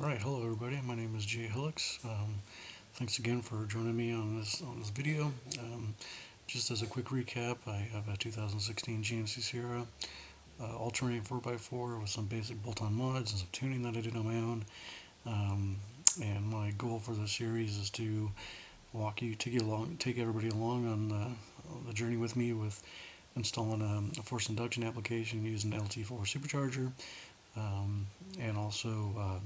Alright, hello everybody, my name is Jay Hillix. Thanks again for joining me on this video. Just as a quick recap, I have a 2016 GMC Sierra all-terrain 4x4 with some basic bolt-on mods and some tuning that I did on my own. And my goal for this series is to take everybody along on the journey with me with installing a forced induction application using LT4 Supercharger, and also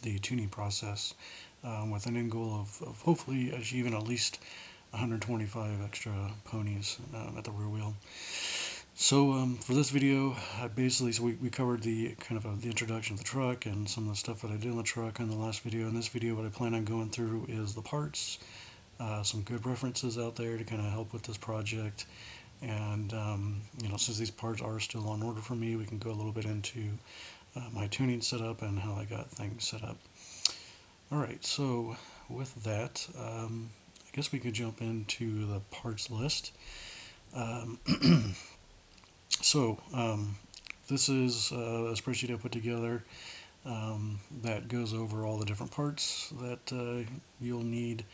the tuning process, with an end goal of hopefully achieving at least 125 extra ponies at the rear wheel. So for this video, we covered the the introduction of the truck and some of the stuff that I did on the truck in the last video. In this video, what I plan on going through is the parts, some good references out there to kind of help with this project. And since these parts are still on order for me, we can go a little bit into my tuning setup and how I got things set up. Alright, so with that, I guess we could jump into the parts list. This is a spreadsheet I put together that goes over all the different parts that you'll need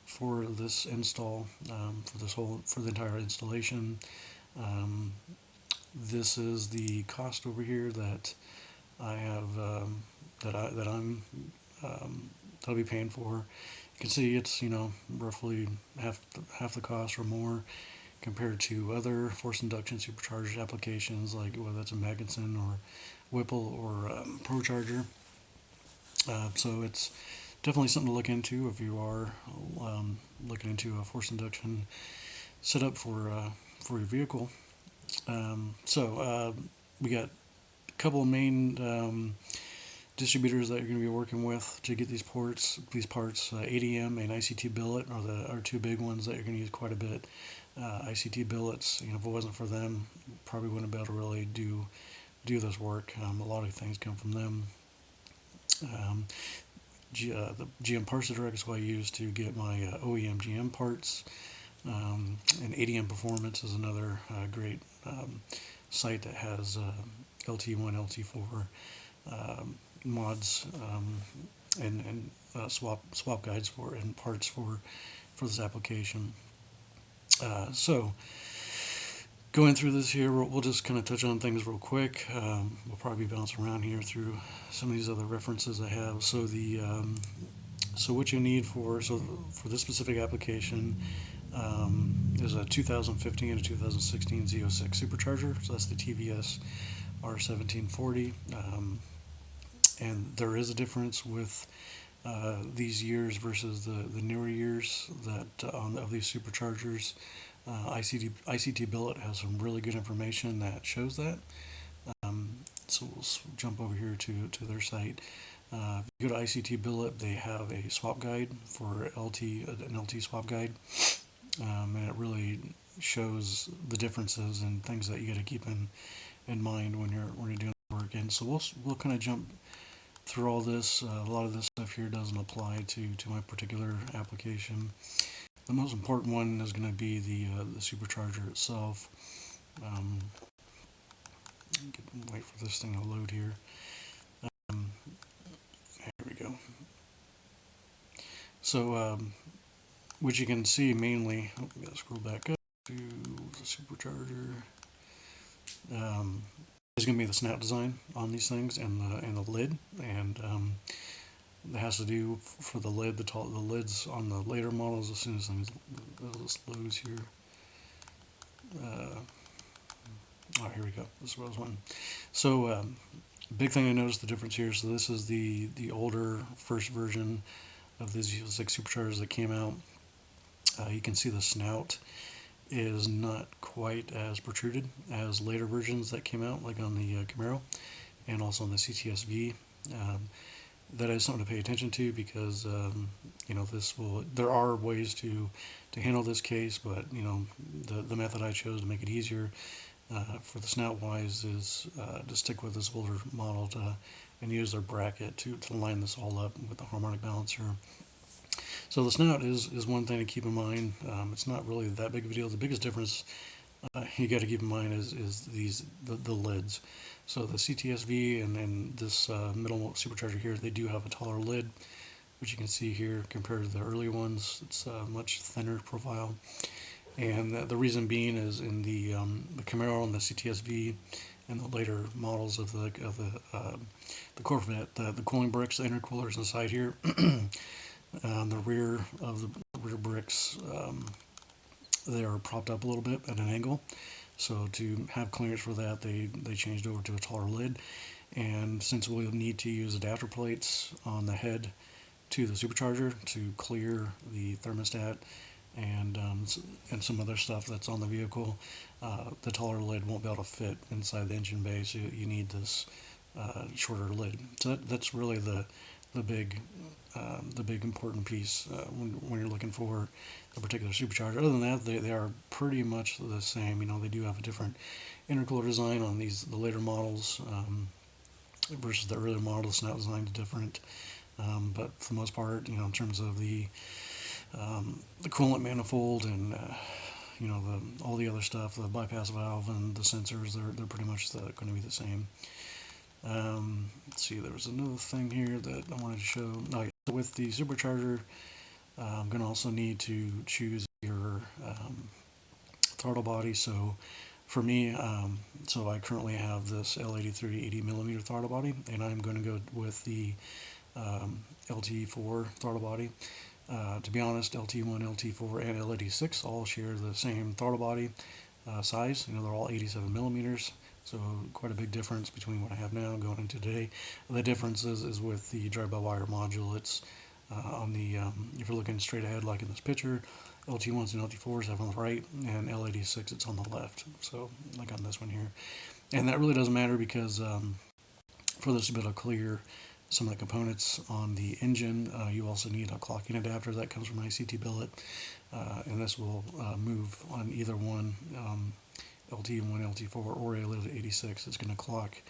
for this install, for the entire installation. This is the cost over here that I have I'll be paying for. You can see it's roughly half the cost or more compared to other forced induction supercharged applications, like whether that's a Magnuson or Whipple or Procharger. So it's definitely something to look into if you are looking into a forced induction setup for your vehicle. We got a couple of main distributors that you're going to be working with to get these parts. ADM and ICT billet are two big ones that you're going to use quite a bit. ICT billets, if it wasn't for them, probably wouldn't be able to really do this work. A lot of things come from them. The GM Parts Direct is what I use to get my OEM GM parts. And ADM Performance is another great site that has LT1, LT4 mods and swap guides and parts for this application. So going through this here, we'll just kind of touch on things real quick. We'll probably bounce around here through some of these other references I have. So what you need for this specific application is a 2015 and a 2016 Z06 Supercharger. So that's the TPS R1740. And there is a difference with these years versus the newer years of these superchargers. ICT billet has some really good information that shows that. So we'll jump over here to their site. If you go to ICT billet, they have a swap guide for an LT swap guide, and it really shows the differences and things that you got to keep in mind when you're doing the work. And so we'll kind of jump through all this. A lot of this stuff here doesn't apply to my particular application. The most important one is going to be the supercharger itself. Wait for this thing to load here. There we go. So what you can see mainly, we gotta scroll back up to the supercharger. Is going to be the snout design on these things and the lid, and it has to do for the lid. The lids on the later models, as soon as this loads here. Here we go. This is what I was wanting. So big thing I noticed the difference here. So this is the older first version of the Z06 superchargers that came out. You can see the snout is not quite as protruded as later versions that came out, like on the Camaro and also on the CTS-V. That is something to pay attention to because there are ways to handle this case, but the method I chose to make it easier for the snout wise is to stick with this older model and use their bracket to line this all up with the harmonic balancer. So the snout is one thing to keep in mind. It's not really that big of a deal. The biggest difference you got to keep in mind is the lids. So the CTSV and this middle supercharger here, they do have a taller lid, which you can see here compared to the earlier ones. It's a much thinner profile, and the reason being is in the Camaro and the CTSV and the later models of the Corvette, the cooling bricks, the intercoolers inside here, the rear of the rear bricks, they are propped up a little bit at an angle. So to have clearance for that, they changed over to a taller lid. And since we'll need to use adapter plates on the head to the supercharger to clear the thermostat and some other stuff that's on the vehicle, the taller lid won't be able to fit inside the engine bay. So you need this shorter lid. So that's really the big important piece when you're looking for a particular supercharger. Other than that, they are pretty much the same. You know, they do have a different intercooler design on the later models versus the earlier models. Now designed different, but for the most part, you know, in terms of the coolant manifold and you know all the other stuff, the bypass valve and the sensors, they're pretty much going to be the same. Let's see, there was another thing here that I wanted to show. Oh, yeah. With the supercharger, I'm going to also need to choose your throttle body. So for me, so I currently have this L83 80mm throttle body, and I'm going to go with the LT4 throttle body. To be honest, LT1, LT4, and L86 all share the same throttle body size. You know, they're all 87 millimeters. So quite a big difference between what I have now going into today. The difference is with the drive-by-wire module. It's on the if you're looking straight ahead, like in this picture, LT1s and LT4s have on the right, and L86 it's on the left. So like on this one here, and that really doesn't matter because for this to be able to clear some of the components on the engine, you also need a clocking adapter that comes from an ICT billet, and this will move on either one. LT1, LT4, or L86, it's going to clock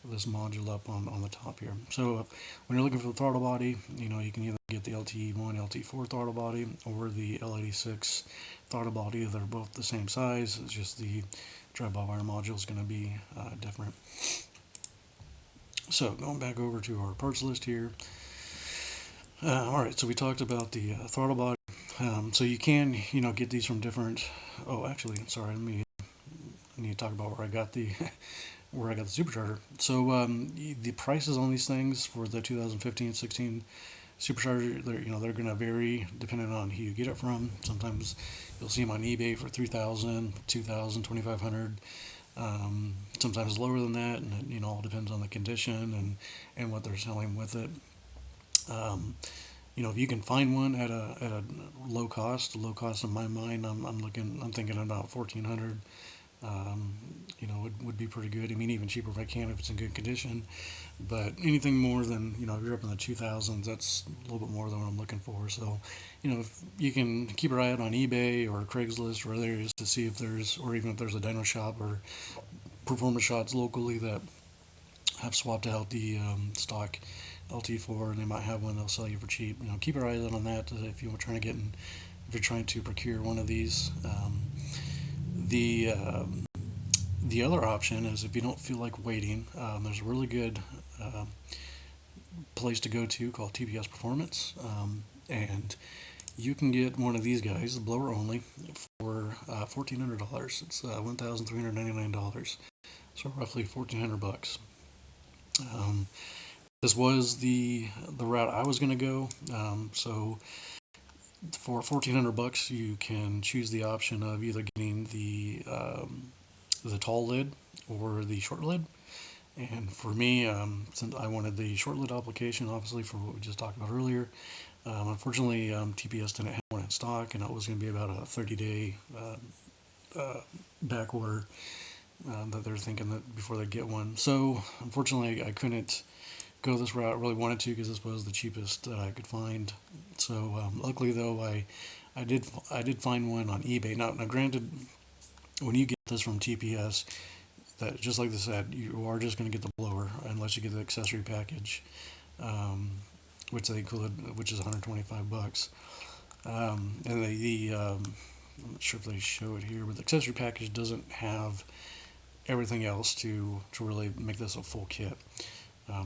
this module up on the top here. So when you're looking for the throttle body, you know, you can either get the LT1, LT4 throttle body or the L86 throttle body. They're both the same size. It's just the drive-by-wire module is going to be different. So going back over to our parts list here. All right, so we talked about the throttle body. So you can, you know, get these from different. Oh, actually, sorry, I need to talk about where I got the where I got the supercharger. So the prices on these things for the 2015-16 supercharger, they're going to vary depending on who you get it from. Sometimes you'll see them on eBay for 3,000, 2,000, 2,500. Sometimes lower than that, and it all depends on the condition and what they're selling with it. If you can find one at a low cost in my mind, I'm thinking about 1,400. Would be pretty good. I mean, even cheaper if I can, if it's in good condition. But anything more than, if you're up in the 2000s, that's a little bit more than what I'm looking for. So, if you can keep your eye out on eBay or Craigslist or others to see if there's, or even if there's a dyno shop or performance shops locally that have swapped out the stock LT4 and they might have one they'll sell you for cheap. Keep your eye out on that if you're trying to if you're trying to procure one of these. The The other option is if you don't feel like waiting, there's a really good place to go to called TPS Performance, and you can get one of these guys, the blower only, for $1,400. It's $1,399, so roughly $1,400. This was the route I was going to go. So for $1,400, you can choose the option of either getting the tall lid or the short lid. And for me, since I wanted the short lid application, obviously for what we just talked about earlier, unfortunately TPS didn't have one in stock, and it was going to be about a 30-day back order that they're thinking that before they get one. So unfortunately, I couldn't go this route. I really wanted to because this was the cheapest that I could find. So luckily, though, I did find one on eBay. Now granted, when you get this from TPS, that just like they said, you are just going to get the blower unless you get the accessory package, which they include, which is $125. And I'm not sure if they show it here, but the accessory package doesn't have everything else to really make this a full kit.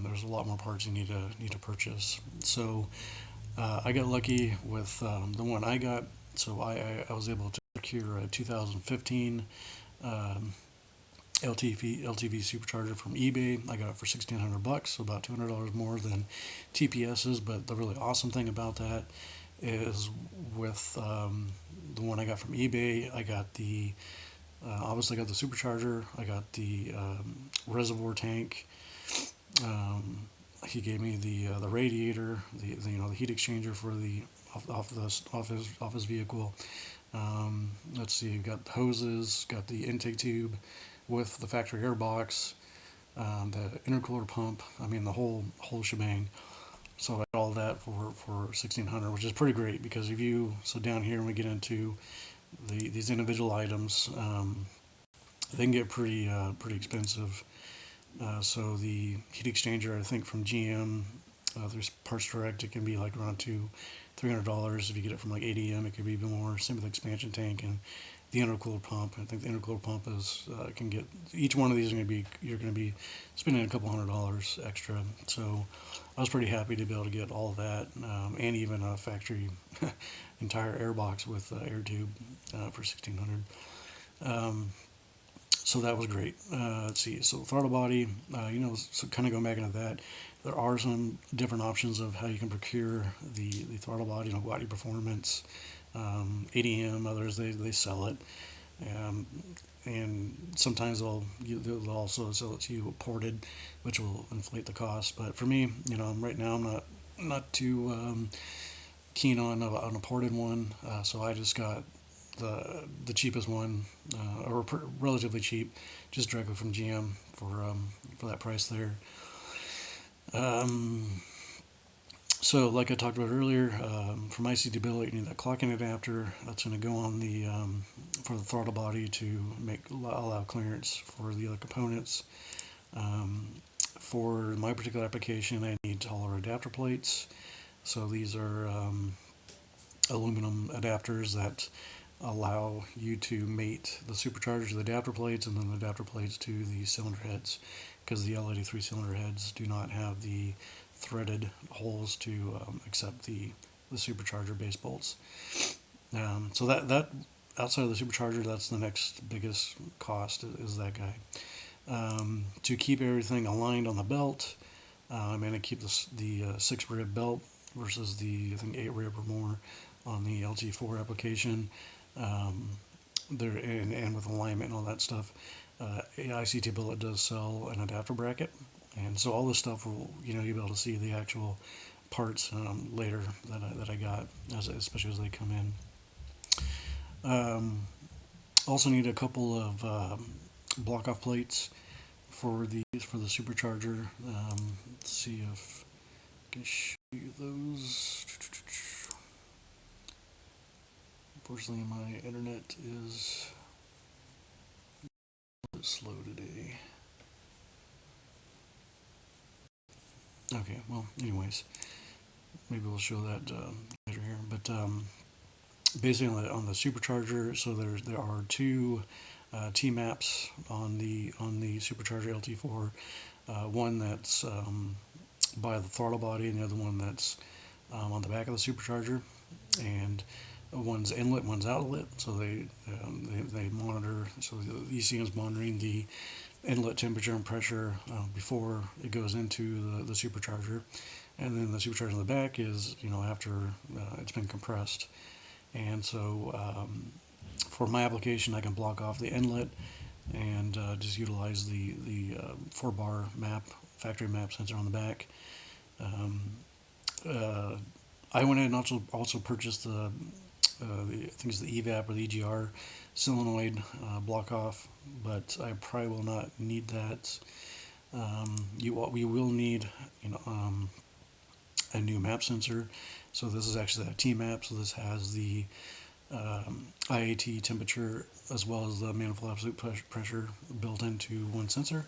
There's a lot more parts you need to purchase. So I got lucky with the one I got. So I was able to procure a 2015 um, LTV Supercharger from eBay. I got it for $1,600, so about $200 more than TPS's. But the really awesome thing about that is with the one I got from eBay, I got the obviously got the supercharger. I got the reservoir tank. Um, he gave me the radiator, the the heat exchanger for the off his vehicle. Let's see, you've got hoses, got the intake tube with the factory air box, the intercooler pump. I mean the whole shebang. So I got all that for 1,600, which is pretty great because if you so down here when we get into these individual items, they can get pretty expensive. So the heat exchanger, I think from GM, there's Parts Direct. It can be like around $300. If you get it from like ADM, it could be even more. Same with the expansion tank and the intercooler pump. I think the intercooler pump is can get each one of these are going to be you're going to be spending a couple $100 extra. So I was pretty happy to be able to get all of that and even a factory entire air box with air tube for 1,600. Um, so that was great. Let's see. So throttle body, so kind of going back into that, there are some different options of how you can procure the throttle body. Body Performance, ADM, others they sell it, um, and sometimes they'll also sell it to you ported, which will inflate the cost. But for me, right now I'm not too keen on a ported one, so I just got the cheapest one, relatively cheap, just directly from GM for that price there. Um, so like I talked about earlier, for my seat ability, you need that clocking adapter. That's going to go on the for the throttle body to allow clearance for the other components. For my particular application, I need taller adapter plates. So these are aluminum adapters that allow you to mate the supercharger to the adapter plates and then the adapter plates to the cylinder heads, because the L83 cylinder heads do not have the threaded holes to accept the supercharger base bolts. So that outside of the supercharger, that's the next biggest cost is that guy. To keep everything aligned on the belt, I'm going to keep the 6 rib belt versus the I think 8 rib or more on the LT4 application. Um, and with alignment and all that stuff. ICT Bullet does sell an adapter bracket, and so all this stuff will you'll be able to see the actual parts later that I got, especially as they come in. Also need a couple of block off plates for the supercharger. Let's see if I can show you those. Unfortunately, my internet is a bit slow today. Okay, well, anyways, maybe we'll show that later here. But basically, on the supercharger, so there are two T maps on the supercharger LT4. One that's by the throttle body, and the other one that's on the back of the supercharger. And one's inlet, one's outlet. So they monitor. So the ECM is monitoring the inlet temperature and pressure before it goes into the supercharger, and then the supercharger in the back is after it's been compressed. And so for my application, I can block off the inlet and just utilize the 4 bar map factory map sensor on the back. Um, uh, I went ahead and also purchased I think it's the EVAP or the EGR solenoid block off, but I probably will not need that. We will need a new map sensor. So this is actually a T map. So this has the IAT temperature as well as the manifold absolute pressure built into one sensor,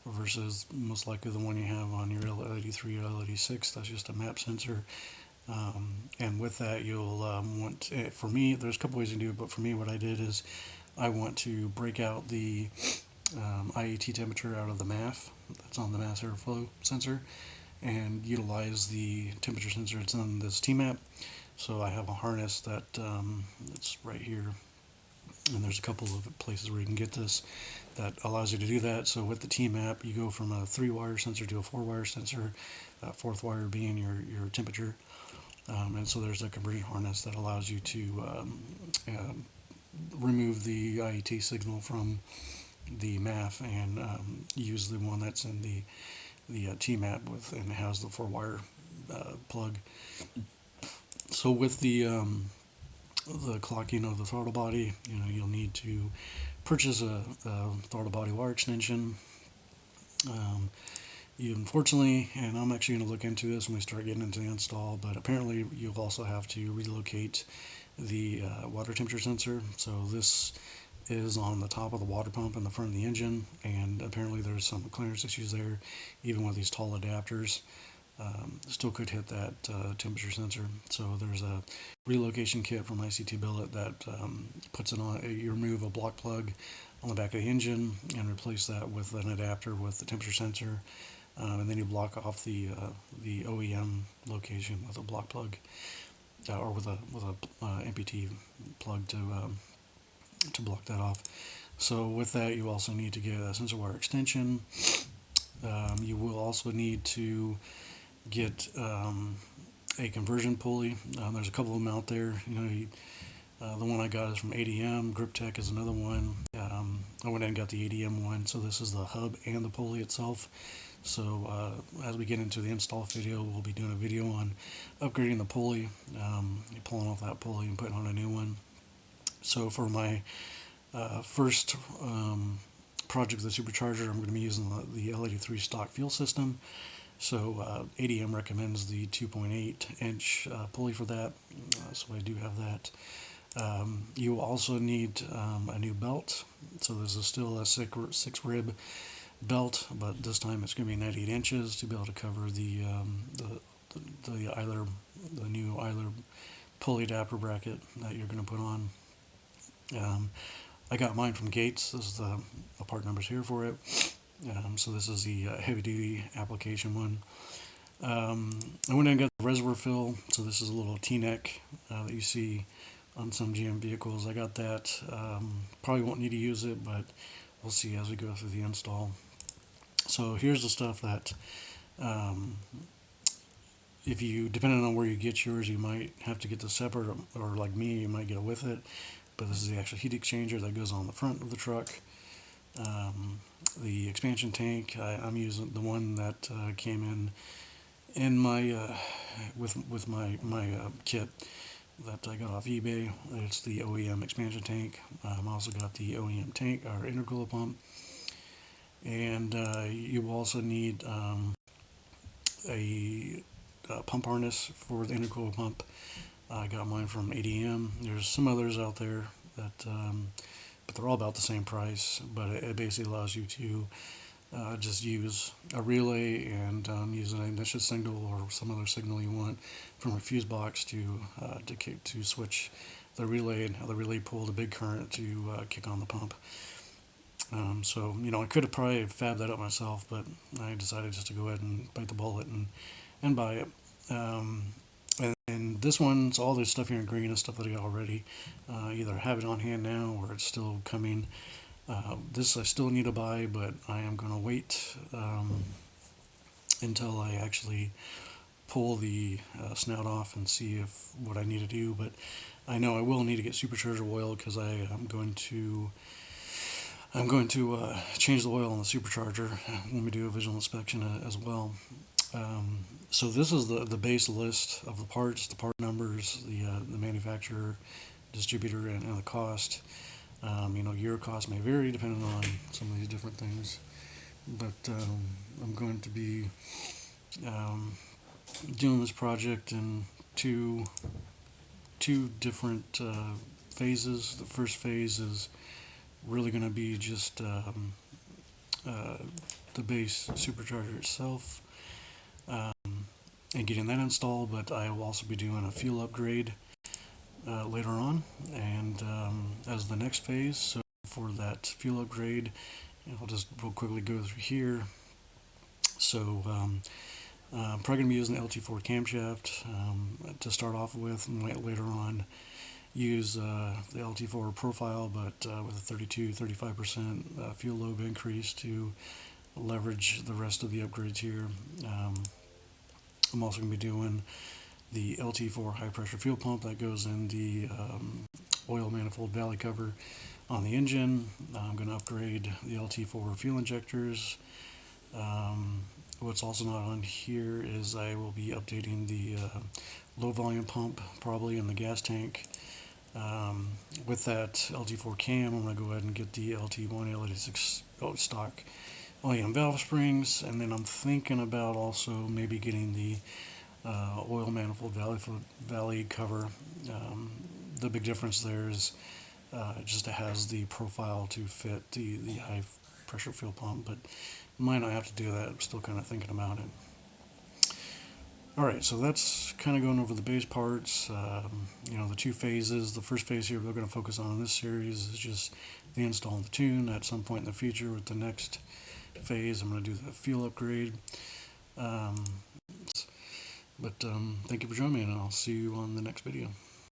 versus most likely the one you have on your L83 or L86. That's just a map sensor. And with that, you'll want, for me, there's a couple ways to do it, but for me, what I did is I want to break out the IAT temperature out of the MAF that's on the mass airflow sensor, and utilize the temperature sensor that's on this TMAP. So I have a harness that's right here, and there's a couple of places where you can get this that allows you to do that. So with the TMAP, you go from a 3-wire sensor to a 4-wire sensor, that fourth wire being your temperature. And so there's a conversion harness that allows you to remove the IET signal from the MAF and use the one that's in the TMAP with, and it has the 4-wire plug. So with the clocking of the throttle body, you'll need to purchase a throttle body wire extension. You unfortunately, and I'm actually going to look into this when we start getting into the install, but apparently you'll also have to relocate the water temperature sensor. So this is on the top of the water pump in the front of the engine, and apparently there's some clearance issues there, even with these tall adapters. Still could hit that temperature sensor. So there's a relocation kit from ICT Billet that puts it on. You remove a block plug on the back of the engine and replace that with an adapter with the temperature sensor, and then you block off the OEM location with a block plug or with a MPT plug to block that off. So with that, you also need to get a sensor wire extension. You will also need to get a conversion pulley. There's a couple of them out there. The one I got is from ADM. Grip Tech is another one. I went and got the ADM one. So this is the hub and the pulley itself. So as we get into the install video, we'll be doing a video on upgrading the pulley, pulling off that pulley and putting on a new one. So for my first project with the supercharger, I'm going to be using the L83 stock fuel system. So ADM recommends the 2.8 inch pulley for that, so I do have that. You also need a new belt. So this is still a 6-rib belt, but this time it's going to be 98 inches to be able to cover the new idler pulley adapter bracket that you're going to put on. I got mine from Gates. This is the part numbers here for it. So this is the heavy duty application one. I went and got the reservoir fill. So this is a little T-neck that you see on some GM vehicles. I got that. Probably won't need to use it, but we'll see as we go through the install. So here's the stuff that if you, depending on where you get yours, you might have to get the separate, or like me, you might get it with it. But this is the actual heat exchanger that goes on the front of the truck. The expansion tank, I'm using the one that came in my with my kit that I got off eBay. It's the OEM expansion tank. I also got the OEM tank or intercooler pump, and you will also need a pump harness for the intercooler pump. I got mine from ADM. There's some others out there that but they're all about the same price, but it basically allows you to just use a relay and use an ignition signal or some other signal you want from a fuse box to switch the relay, and how the relay pull the big current to kick on the pump. So I could have probably fabbed that up myself, but I decided just to go ahead and bite the bullet and buy it. And this one's all this stuff here in green is stuff that I got already. Either have it on hand now or it's still coming. This I still need to buy, but I am going to wait until I actually pull the snout off and see what I need to do. But I know I will need to get supercharger oil because I'm going to change the oil on the supercharger when we do a visual inspection as well. So this is the base list of the parts, the part numbers, the manufacturer, distributor, and the cost. Your cost may vary depending on some of these different things, but I'm going to be doing this project in two different phases. The first phase is really going to be just the base supercharger itself. And getting that installed, but I will also be doing a fuel upgrade later on, and as the next phase. So for that fuel upgrade, I'll just real quickly go through here. So I'm probably going to be using the LT4 camshaft to start off with. Might later on use the LT4 profile, but with a 32-35% fuel load increase to leverage the rest of the upgrades here. I'm also going to be doing the LT4 high pressure fuel pump that goes in the oil manifold valley cover on the engine. I'm going to upgrade the LT4 fuel injectors. What's also not on here is I will be updating the low volume pump probably in the gas tank. With that LT4 cam, I'm going to go ahead and get the LT1 L86 stock OEM valve springs, and then I'm thinking about also maybe getting the oil manifold valley cover. The big difference there is just it has the profile to fit the high pressure fuel pump, but might not have to do that. I'm still kind of thinking about it. Alright, so that's kind of going over the base parts, the two phases. The first phase here we're going to focus on in this series is just the install of the tune. At some point in the future with the next phase, I'm going to do the fuel upgrade. But thank you for joining me, and I'll see you on the next video.